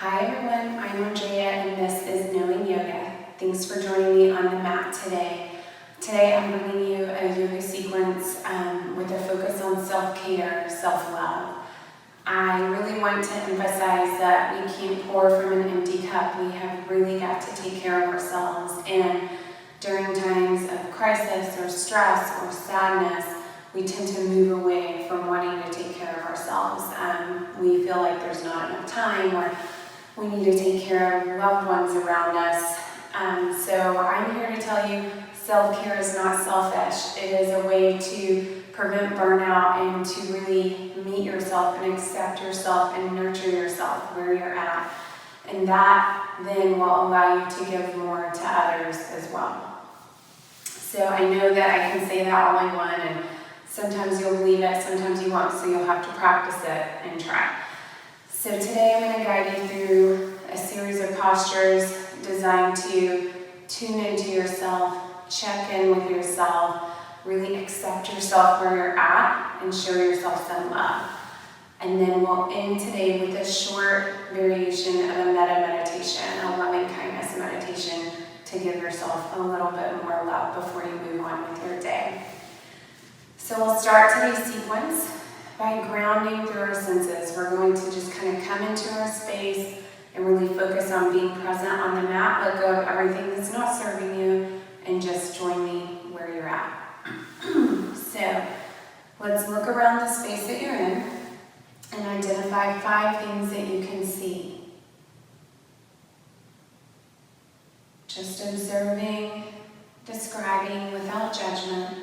Hi everyone, I'm Andrea and this is Knowing Yoga. Thanks for joining me on the mat today. Today I'm bringing you a yoga sequence with a focus on self-care, self-love. I really want to emphasize that we can't pour from an empty cup. We have really got to take care of ourselves, and during times of crisis or stress or sadness, we tend to move away from wanting to take care of ourselves. We feel like there's not enough time, or we need to take care of loved ones around us. So I'm here to tell you self-care is not selfish. It is a way to prevent burnout and to really meet yourself and accept yourself and nurture yourself where you're at. And that then will allow you to give more to others as well. So I know that I can say that all I want, and sometimes you'll believe it, sometimes you won't, so you'll have to practice it and try. So today I'm going to guide you through a series of postures designed to tune into yourself, check in with yourself, really accept yourself where you're at, and show yourself some love. And then we'll end today with a short variation of a metta meditation, a loving kindness meditation, to give yourself a little bit more love before you move on with your day. So we'll start today's sequence by grounding through our senses. We're going to just kind of come into our space and really focus on being present on the mat, let go of everything that's not serving you, and just join me where you're at. So let's look around the space that you're in and identify 5 things that you can see. Just observing, describing without judgment.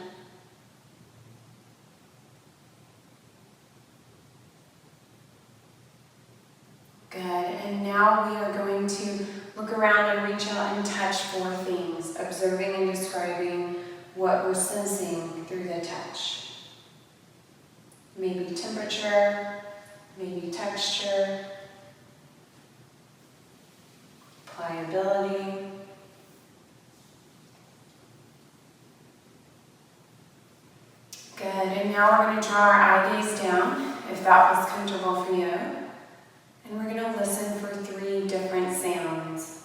Good, and now we are going to look around and reach out and touch 4 things, observing and describing what we're sensing through the touch. Maybe temperature, maybe texture, pliability. Good, and now we're going to draw our eye gaze down, if that was comfortable for you. And we're going to listen for 3 different sounds.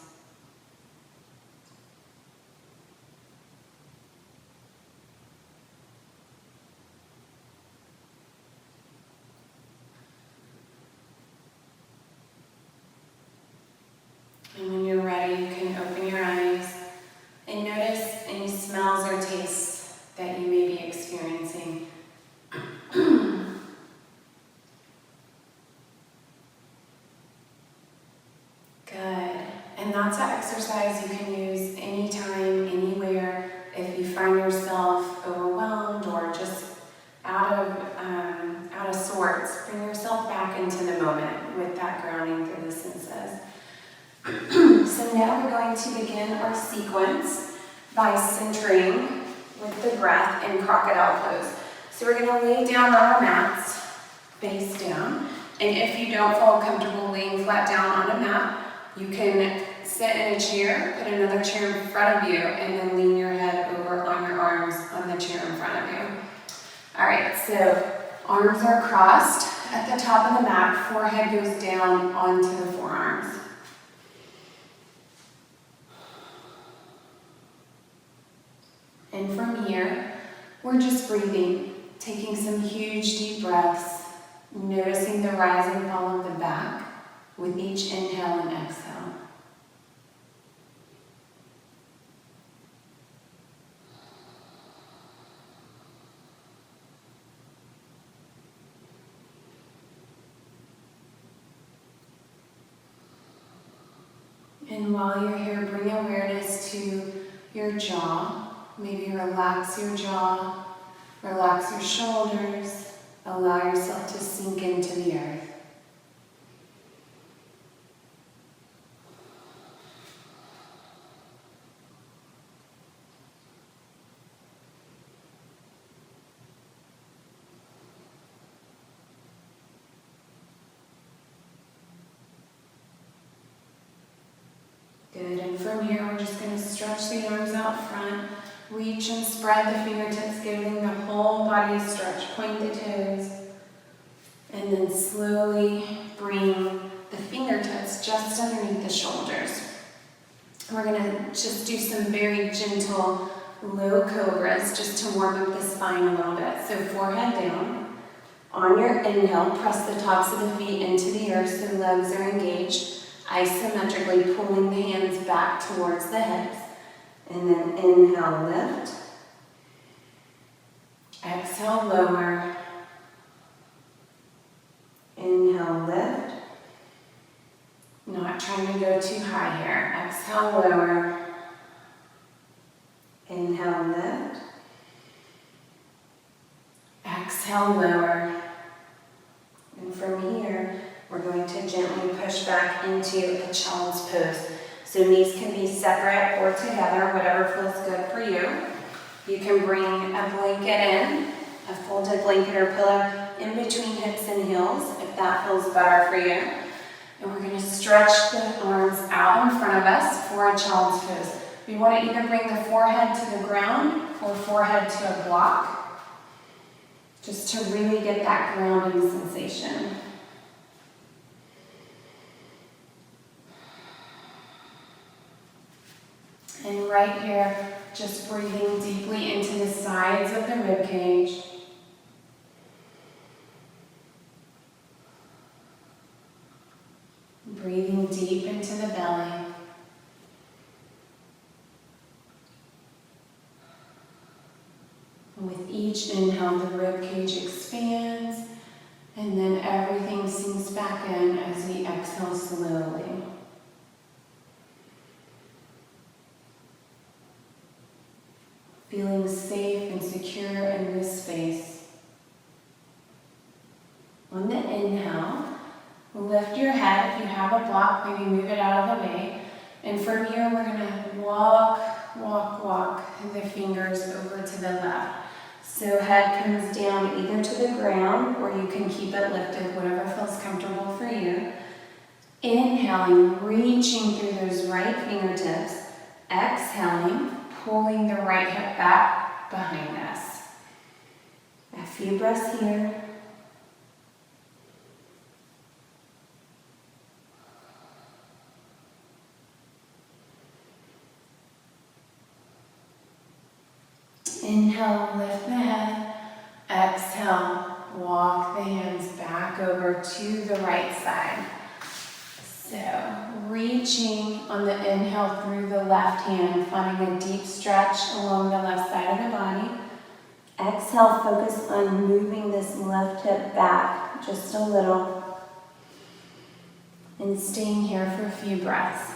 And when you're ready, you can open your eyes and notice any smells or tastes that you may be experiencing. And that's an exercise you can use anytime, anywhere. If you find yourself overwhelmed or just out of sorts, bring yourself back into the moment with that grounding through the senses. So now we're going to begin our sequence by centering with the breath in crocodile pose. So we're going to lay down on our mats, face down. And if you don't feel comfortable laying flat down on a mat, you can sit in a chair, put another chair in front of you, and then lean your head over on your arms on the chair in front of you. All right, so arms are crossed at the top of the mat, forehead goes down onto the forearms. And from here, we're just breathing, taking some huge deep breaths, noticing the rise and fall of the back with each inhale and exhale. And while you're here, bring awareness to your jaw. Maybe relax your jaw, relax your shoulders, allow yourself to sink into the earth. Good, and from here we're just going to stretch the arms out front, reach and spread the fingertips, giving the whole body a stretch. Point the toes, and then slowly bring the fingertips just underneath the shoulders. We're gonna just do some very gentle low cobras just to warm up the spine a little bit. So forehead down. On your inhale, press the tops of the feet into the earth so legs are engaged, isometrically pulling the hands back towards the hips. And then inhale, lift. Exhale, lower. Inhale, lift. Not trying to go too high here. Exhale, lower. Inhale, lift. Exhale, lower. And from here, we're going to gently push back into a child's pose. So knees can be separate or together, whatever feels good for you. You can bring a blanket in, a folded blanket or pillow in between hips and heels, if that feels better for you. And we're going to stretch the arms out in front of us for a child's pose. We want to either bring the forehead to the ground or forehead to a block, just to really get that grounding sensation. And right here, just breathing deeply into the sides of the rib cage. Breathing deep into the belly. With each inhale, the rib cage expands, and then everything sinks back in as we exhale slowly. Feeling safe and secure in this space. On the inhale, lift your head. If you have a block, maybe move it out of the way. And from here, we're going to walk the fingers over to the left. So head comes down either to the ground or you can keep it lifted, whatever feels comfortable for you. Inhaling, reaching through those right fingertips. Exhaling, pulling the right hip back behind us. A few breaths here. Inhale, lift the head. Exhale, walk the hands back over to the right side. So, reaching on the inhale through the left hand, finding a deep stretch along the left side of the body. Exhale, focus on moving this left hip back just a little. And staying here for a few breaths.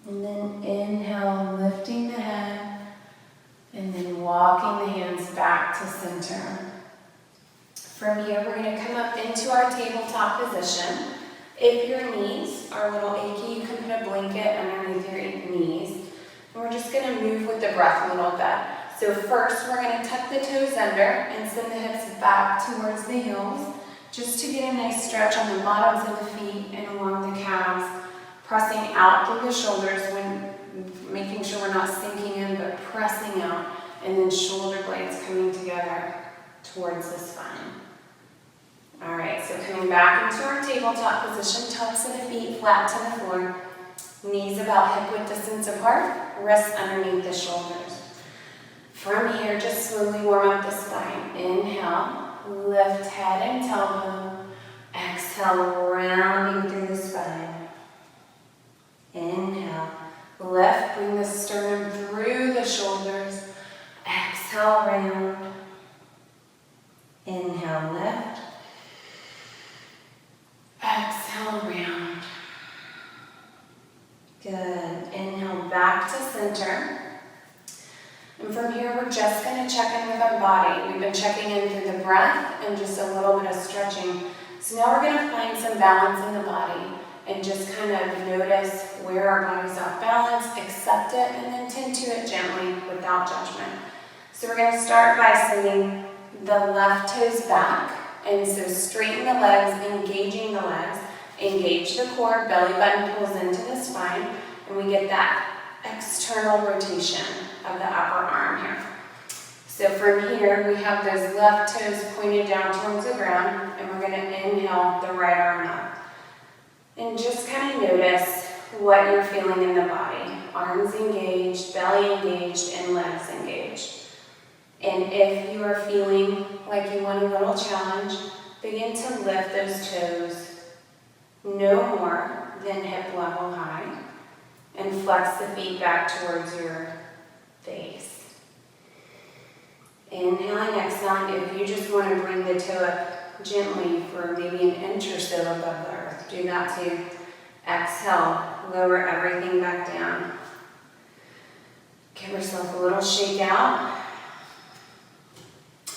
And then inhale, lifting the head, and then walking the hands back to center. From here, we're going to come up into our tabletop position. If your knees are a little achy, you can put a blanket underneath your knees. And we're just going to move with the breath a little bit. So first, we're going to tuck the toes under and send the hips back towards the heels, just to get a nice stretch on the bottoms of the feet and along the calves. Pressing out through the shoulders, when making sure we're not sinking in, but pressing out, and then shoulder blades coming together towards the spine. All right, so coming back into our tabletop position, tops of the feet flat to the floor, knees about hip width distance apart, wrists underneath the shoulders. From here, just slowly warm up the spine. Inhale, lift head and tailbone. Exhale, rounding through the spine. Inhale, lift, bring the sternum through the shoulders. Exhale, round. Inhale, lift. Exhale, round. Good. Inhale, back to center. And from here, we're just going to check in with our body. We've been checking in through the breath and just a little bit of stretching. So now we're going to find some balance in the body. And just kind of notice where our body's off balance, accept it, and then tend to it gently without judgment. So we're going to start by sending the left toes back. And so straighten the legs, engaging the legs, Engage the core, belly button pulls into the spine, and we get that external rotation of the upper arm here. So from here, we have those left toes pointed down towards the ground, and we're going to inhale the right arm up. And just kind of notice what you're feeling in the body. Arms engaged, belly engaged, and legs engaged. And if you are feeling like you want a little challenge, begin to lift those toes no more than hip level high, and flex the feet back towards your face. Inhaling, exhaling. If you just want to bring the toe up gently for maybe an inch or so above the earth, do that too. Exhale, lower everything back down. Give yourself a little shake out.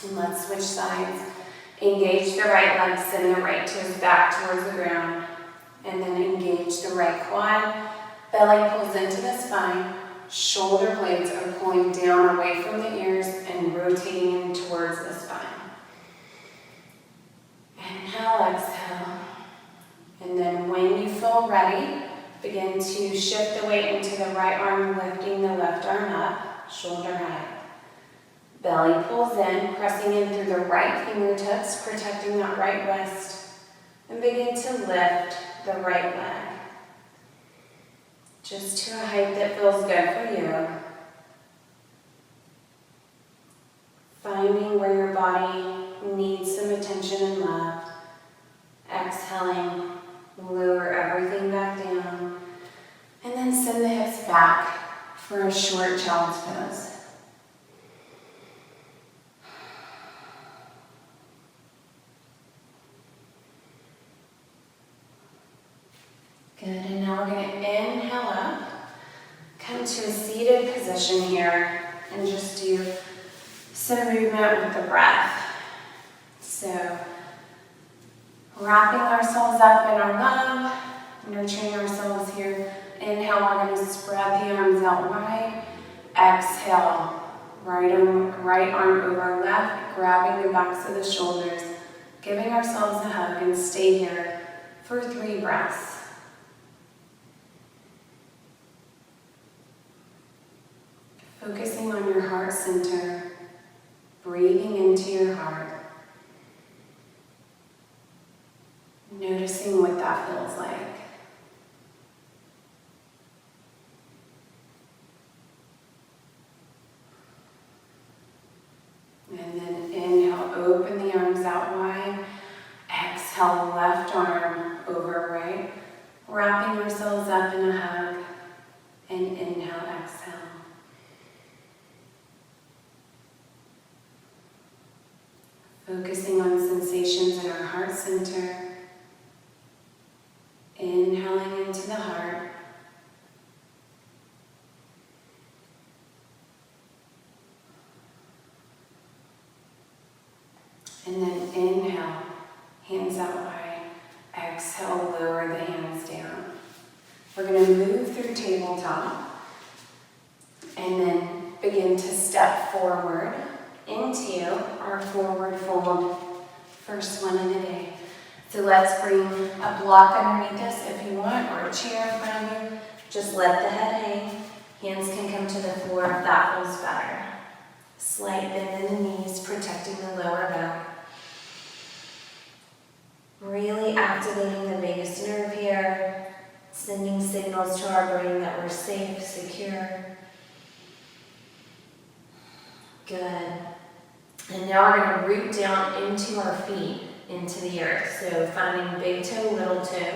And let's switch sides. Engage the right leg, send the right toes back towards the ground. And then engage the right quad. Belly pulls into the spine. Shoulder blades are pulling down away from the ears and rotating in towards the spine. Inhale, exhale. And then when you feel ready, begin to shift the weight into the right arm, lifting the left arm up, shoulder high. Belly pulls in, pressing in through the right fingertips, protecting that right wrist. And begin to lift the right leg. Just to a height that feels good for you. Finding where your body needs some attention and love. Exhaling, lower everything back down. And then send the hips back for a short child's pose. Good, and now we're going to inhale up, come to a seated position here, and just do some movement with the breath. So, wrapping ourselves up in our love, nurturing ourselves here. Inhale, we're going to spread the arms out wide. Exhale, right arm over left, grabbing the backs of the shoulders, giving ourselves a hug, and stay here for 3 breaths. Focusing on your heart center, breathing into your heart, noticing what that feels like. And then inhale, open the arms out wide. Exhale, left arm over right, wrapping ourselves up in a hug, and inhale, exhale. Focusing on sensations in our heart center. Inhaling into the heart. And then inhale, hands out wide. Exhale, lower the hands down. We're going to move through tabletop and then begin to step forward into our forward fold, first one of the day. So let's bring a block underneath us if you want, or a chair in front of you. Just let the head hang. Hands can come to the floor if that feels better. Slight bend in the knees, protecting the lower back. Really activating the vagus nerve here, sending signals to our brain that we're safe, secure. Good. And now we're going to root down into our feet, into the earth. So finding big toe, little toe,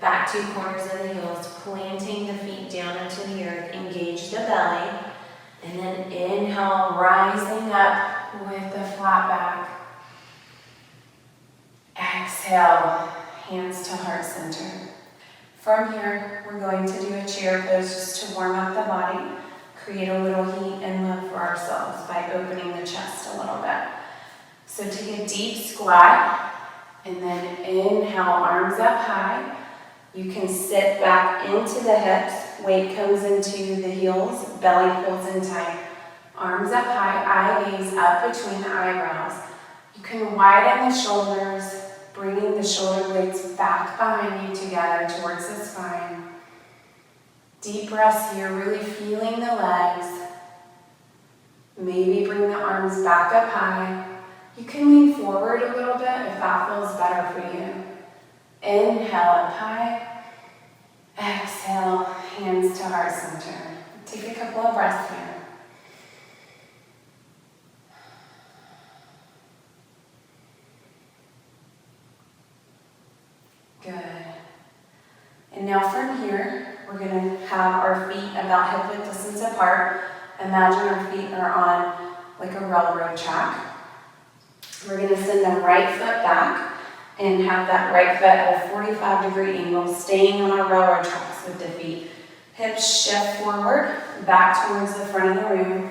back 2 corners of the heels, planting the feet down into the earth, engage the belly, and then inhale, rising up with the flat back. Exhale, hands to heart center. From here, we're going to do a chair pose just to warm up the body. Create a little heat and love for ourselves by opening the chest a little bit. So take a deep squat and then inhale, arms up high. You can sit back into the hips, weight comes into the heels, belly pulls in tight. Arms up high, eye gaze up between the eyebrows. You can widen the shoulders, bringing the shoulder blades back behind you together towards the spine. Deep breaths here, really feeling the legs. Maybe bring the arms back up high. You can lean forward a little bit if that feels better for you. Inhale up high. Exhale, hands to heart center. Take a couple of breaths here. Good. And now from here, we're going to have our feet about hip width distance apart. Imagine our feet are on like a railroad track. We're going to send the right foot back and have that right foot at a 45-degree angle, staying on our railroad tracks with the feet. Hips shift forward, back towards the front of the room.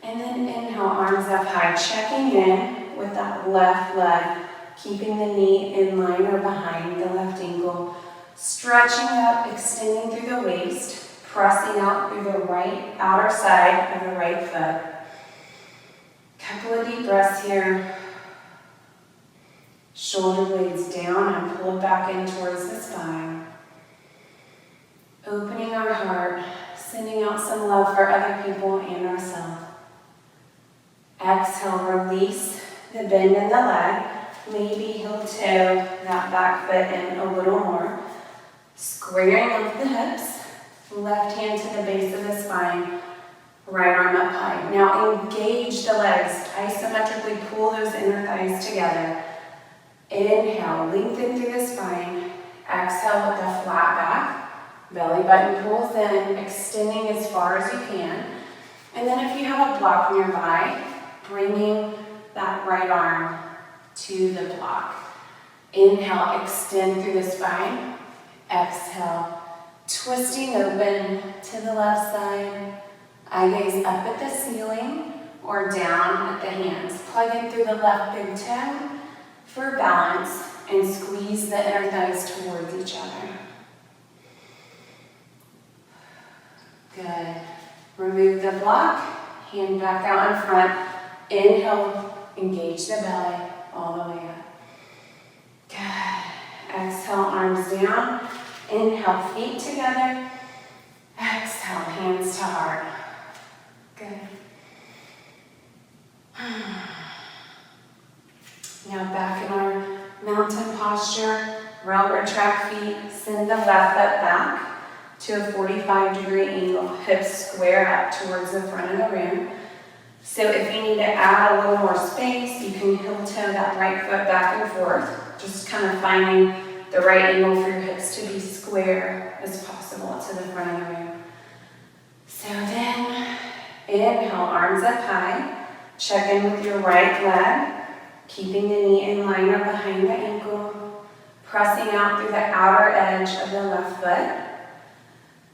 And then inhale, arms up high, checking in with that left leg, keeping the knee in line or behind the left ankle. Stretching up, extending through the waist, pressing out through the right outer side of the right foot. Couple of deep breaths here. Shoulder blades down and pull back in towards the spine. Opening our heart, sending out some love for other people and ourselves. Exhale, release the bend in the leg. Maybe heel toe that back foot in a little more. Squaring up the hips. Left hand to the base of the spine. Right arm up high. Now engage the legs. Isometrically pull those inner thighs together. Inhale, lengthen through the spine. Exhale with a flat back. Belly button pulls in, extending as far as you can. And then if you have a block nearby, bringing that right arm to the block. Inhale, extend through the spine. Exhale, twisting open to the left side. Eye gaze up at the ceiling or down at the hands. Plug in through the left big toe for balance and squeeze the inner thighs towards each other. Good. Remove the block, hand back out in front. Inhale, engage the belly all the way up. Good. Exhale, arms down. Inhale, feet together. Exhale, hands to heart. Good. Now back in our mountain posture, railroad track feet, send the left foot back to a 45-degree angle, hips square up towards the front of the room. So if you need to add a little more space, you can heel toe that right foot back and forth, just kind of finding the right angle for your hips to be square as possible to the front of the room. So then, inhale, arms up high, check in with your right leg, keeping the knee in line or behind the ankle, pressing out through the outer edge of the left foot.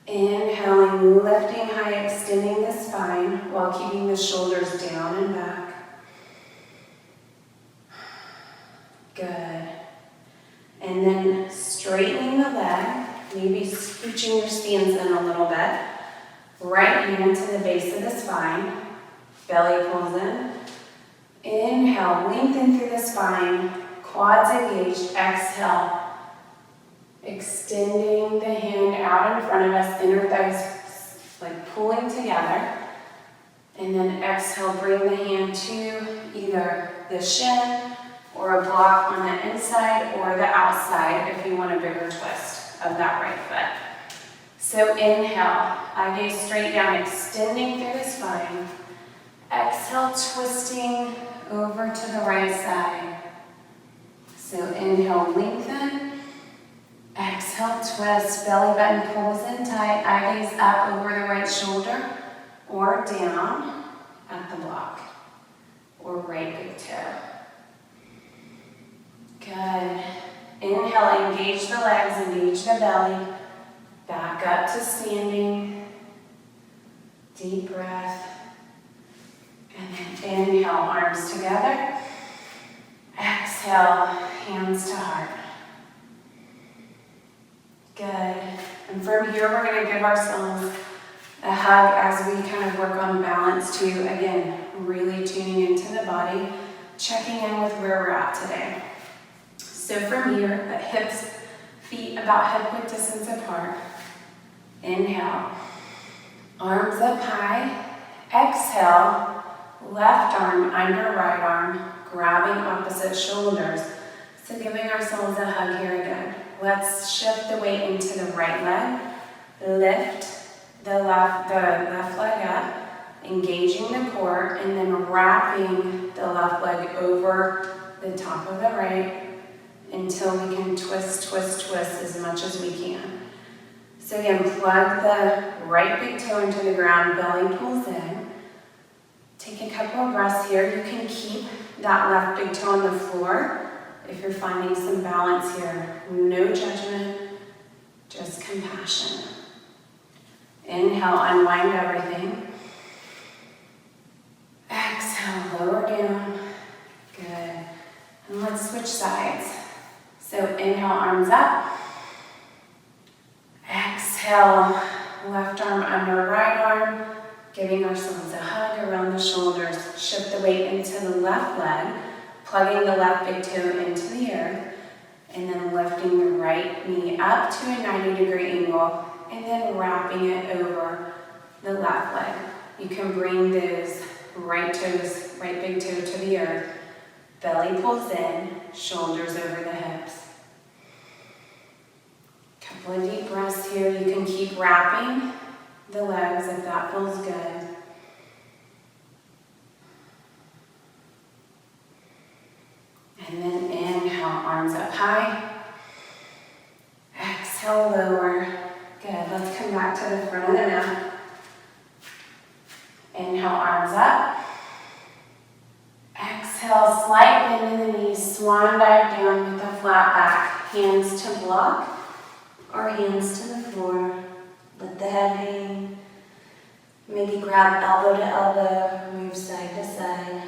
Inhaling, lifting high, extending the spine while keeping the shoulders down and back. Good. And then straightening the leg, maybe scooching your stance in a little bit. Right hand to the base of the spine, belly pulls in. Inhale, lengthen through the spine, quads engaged. Exhale, extending the hand out in front of us, inner thighs like pulling together. And then exhale, bring the hand to either the shin or a block on the inside or the outside if you want a bigger twist of that right foot. So inhale, eye gaze straight down, extending through the spine. Exhale, twisting over to the right side. So inhale, lengthen. Exhale, twist, belly button pulls in tight, eye gaze up over the right shoulder or down at the block or right big toe. Good. Inhale, engage the legs, engage the belly. Back up to standing. Deep breath. And then inhale, arms together. Exhale, hands to heart. Good. And from here, we're going to give ourselves a hug as we kind of work on balance too. Again, really tuning into the body, checking in with where we're at today. So from here, feet about hip width distance apart. Inhale, arms up high. Exhale, left arm under right arm, grabbing opposite shoulders. So giving ourselves a hug here again. Let's shift the weight into the right leg. Lift the left leg up, engaging the core, and then wrapping the left leg over the top of the right until we can twist as much as we can. So again, plug the right big toe into the ground, belly pulls in. Take a couple of breaths here. You can keep that left big toe on the floor if you're finding some balance here. No judgment, just compassion. Inhale, unwind everything. Exhale, lower down. Good. And let's switch sides. So inhale, arms up. Exhale, left arm under right arm, giving ourselves a hug around the shoulders. Shift the weight into the left leg, plugging the left big toe into the earth, and then lifting the right knee up to a 90-degree angle, and then wrapping it over the left leg. You can bring those right big toe to the earth, belly pulls in, shoulders over the hips. Couple of deep breaths here. You can keep wrapping the legs if that feels good. And then inhale, arms up high. Exhale, lower. Good. Let's come back to the front of the mat. Inhale, arms up. Exhale, slight bend in the knees. Swan dive down with a flat back. Hands to block or hands to the floor. Let the head hang. Maybe grab elbow to elbow, move side to side.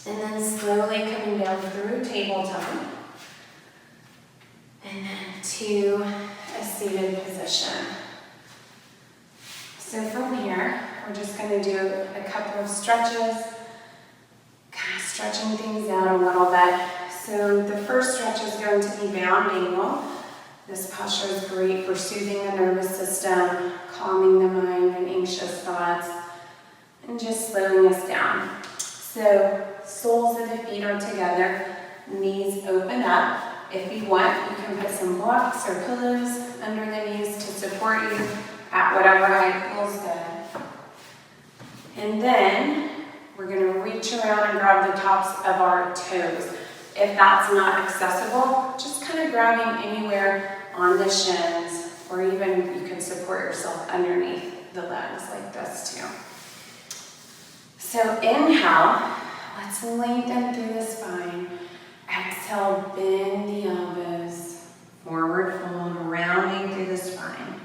And then slowly coming down through tabletop. And then to a seated position. So from here, we're just going to do a couple of stretches, kind of stretching things out a little bit. So the first stretch is going to be bound angle. This posture is great for soothing the nervous system, calming the mind and anxious thoughts, and just slowing us down. So soles of the feet are together, knees open up. If you want, you can put some blocks or pillows under the knees to support you at whatever height feels good. And then we're going to reach around and grab the tops of our toes. If that's not accessible, just kind of grabbing anywhere on the shins, or even you can support yourself underneath the legs like this too. So inhale, let's lengthen through the spine. Exhale, bend the elbows, forward fold, rounding through the spine.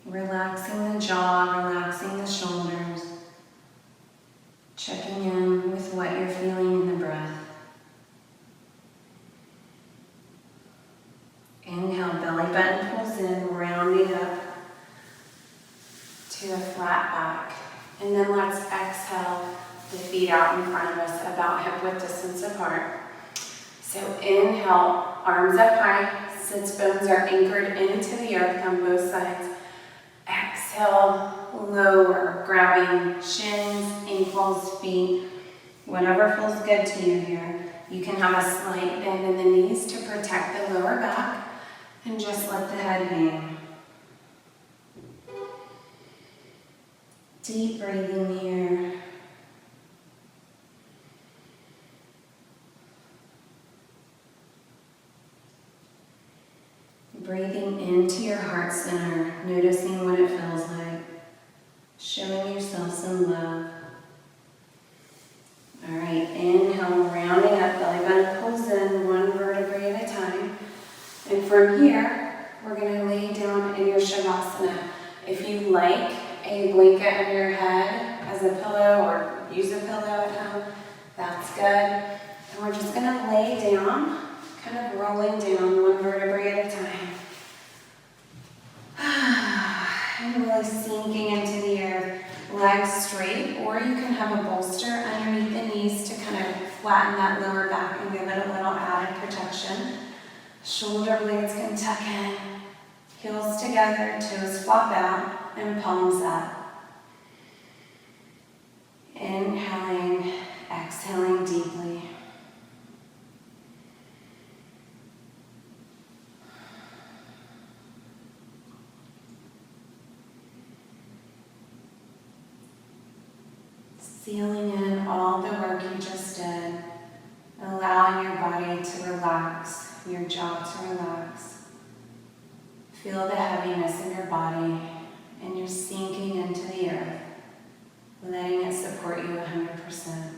Relaxing the jaw, relaxing the shoulders, checking in with what you're feeling in the breath. Inhale, belly button pulls in, rounding up to a flat back. And then let's exhale the feet out in front of us, about hip width distance apart. So inhale, arms up high, sits bones are anchored into the earth on both sides. Exhale, lower, grabbing shins, ankles, feet, whatever feels good to you here. You can have a slight bend in the knees to protect the lower back, and just let the head hang. Deep breathing here. Breathing into your heart center, noticing what it feels like, showing yourself some love. All right, inhale, rounding up, belly button pulls in, one vertebrae at a time. And from here, we're going to lay down in your Shavasana. If you like a blanket under your head as a pillow or use a pillow at home, that's good. And we're just going to lay down, kind of rolling down one vertebrae at a time. And really sinking into the earth, legs straight, or you can have a bolster underneath the knees to kind of flatten that lower back and give it a little added protection. Shoulder blades can tuck in, heels together, toes flop out, and palms up. Inhaling, exhaling deeply. Sealing in all the work you just did, allowing your body to relax, your jaw to relax. Feel the heaviness in your body, and you're sinking into the earth, letting it support you 100%.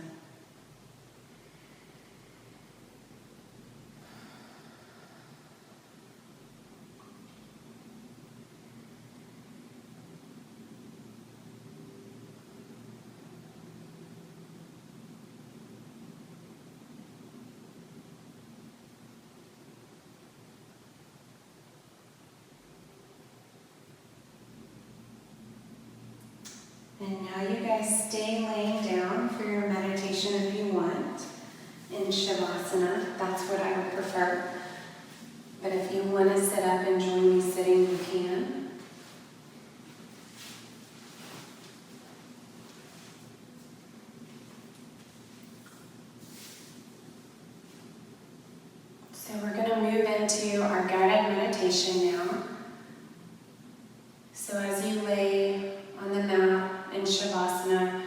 And now you guys stay laying down for your meditation if you want in Shavasana. That's what I would prefer. But if you want to sit up and join me sitting, you can. So we're going to move into our guided meditation now. So as you lay on the mat in Shavasana,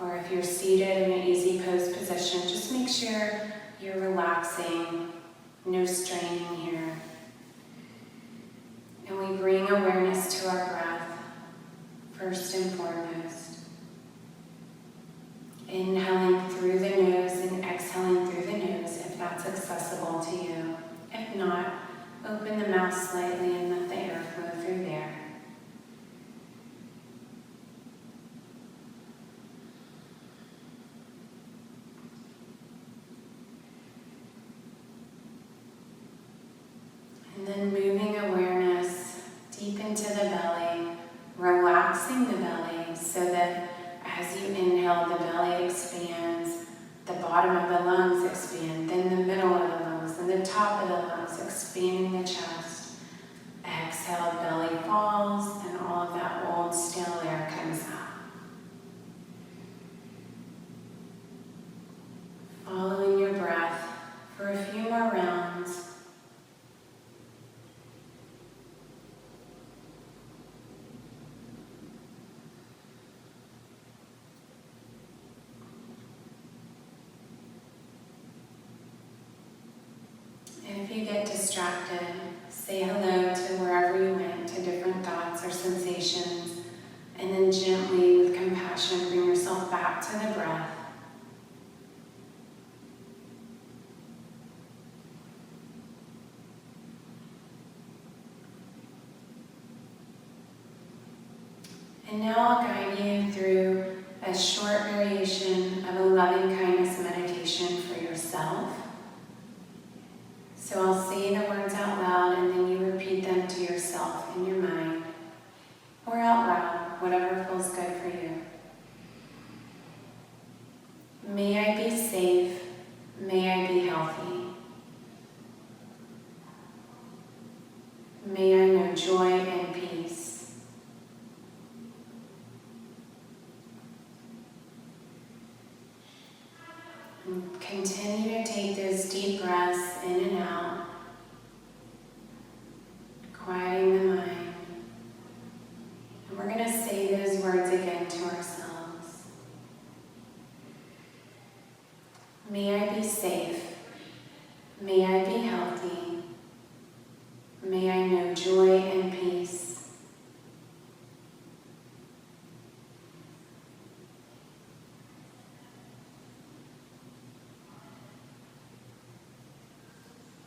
or if you're seated in an easy pose position, just make sure you're relaxing, no straining here. And we bring awareness to our breath, first and foremost. Inhaling through the nose and exhaling through the nose if that's accessible to you. If not, open the mouth slightly and let the air flow through there. And then moving awareness deep into the belly, relaxing the belly so that as you inhale, the belly expands, the bottom of the lungs expand, then the middle of the lungs, and the top of the lungs, expanding the chest. Exhale, belly falls, and all of that old stale air comes out. Following your breath for a few more rounds. And if you get distracted, say hello to wherever you went, to different thoughts or sensations, and then gently, with compassion, bring yourself back to the breath. And now I'll guide you through a short variation of a loving kindness meditation for yourself. So I'll say the words out loud and then you repeat them to yourself in your mind or out loud, whatever feels good for you. May I be safe. May I be healthy. May I know joy and peace. And continue to take those deep breaths in and out, quieting the mind. And we're going to say those words again to ourselves. May I be safe. May I be healthy. May I know joy and peace.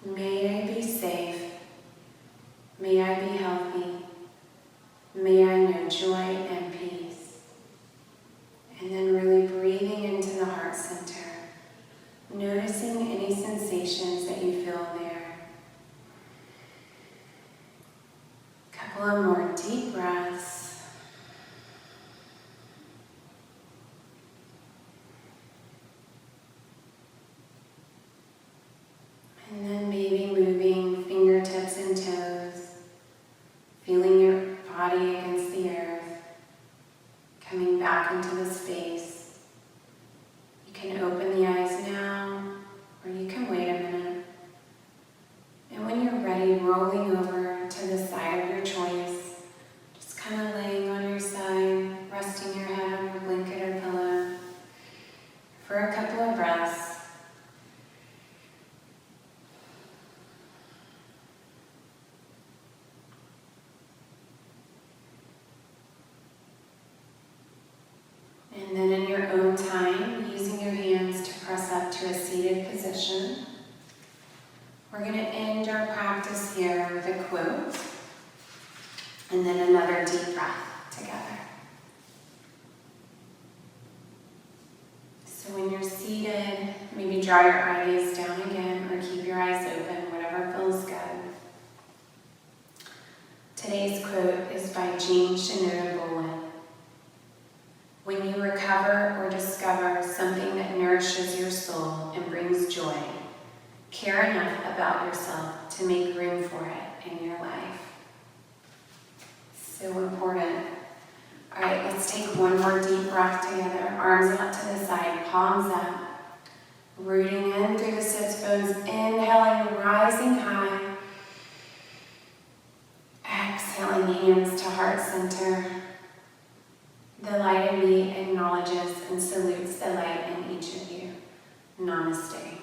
May I be safe. May I be healthy. May I know joy and peace. And then really breathing into the heart center. Noticing couple of more deep breaths. And then maybe moving fingertips and toes, feeling your body against the earth, coming back into the space. You can open the eyes now, or you can wait a minute. And when you're ready, rolling over to the side of your choice, just kind of laying on your side, resting your head on your blanket or pillow for a couple of breaths. And then in your own time, using your hands to press up to a seated position, we're going to end our practice here with a quote, and then another deep breath together. So when you're seated, maybe draw your eye gaze down again, or keep your eyes open, whatever feels good. Today's quote is by Jean Shinoda Bowen. When you recover or discover something that nourishes your soul and brings joy, care enough about yourself to make room for it in your life. So important. All right, let's take one more deep breath together. Arms out to the side, palms up. Rooting in through the sits bones, inhaling, rising high. Exhaling, hands to heart center. The light in me acknowledges and salutes the light in each of you. Namaste.